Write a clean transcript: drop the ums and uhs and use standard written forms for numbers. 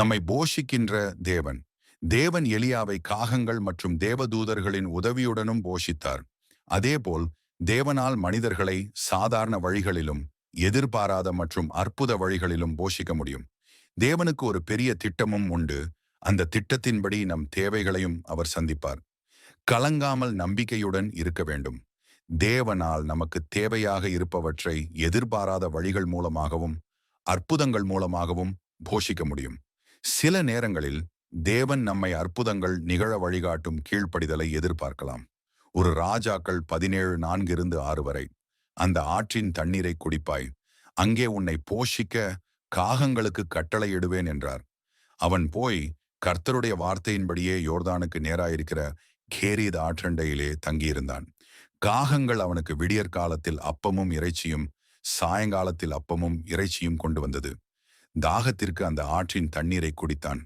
நம்மை போஷிக்கின்ற தேவன். தேவன் எலியாவை காகங்கள் மற்றும் தேவதூதர்களின் உதவியுடனும் போஷித்தார். அதேபோல் தேவனால் மனிதர்களை சாதாரண வழிகளிலும் எதிர்பாராத மற்றும் அற்புத வழிகளிலும் போஷிக்க முடியும். தேவனுக்கு ஒரு பெரிய திட்டமும் உண்டு. அந்த திட்டத்தின்படி நம் தேவைகளையும் அவர் சந்திப்பார். கலங்காமல் நம்பிக்கையுடன் இருக்க வேண்டும். தேவனால் நமக்கு தேவையாக இருப்பவற்றை எதிர்பாராத வழிகள் மூலமாகவும் அற்புதங்கள் மூலமாகவும் போஷிக்க முடியும். சில நேரங்களில் தேவன் நம்மை அற்புதங்கள் நிகழ வழிகாட்டும் கீழ்ப்படிதலை எதிர்பார்க்கலாம். ஒரு ராஜாக்கள் 17:4-6 வரை, அந்த ஆற்றின் தண்ணீரை குடிப்பாய், அங்கே உன்னை போஷிக்க காகங்களுக்கு கட்டளையிடுவேன் என்றார். அவன் போய் கர்த்தருடைய வார்த்தையின்படியே யோர்தானுக்கு நேராயிருக்கிற கேரீத் ஆற்றண்டையிலே தங்கியிருந்தான். காகங்கள் அவனுக்கு விடியற் காலத்தில் அப்பமும் இறைச்சியும், சாயங்காலத்தில் அப்பமும் இறைச்சியும் கொண்டு வந்தது. தாகத்திற்கு அந்த ஆற்றின் தண்ணீரை குடித்தான்.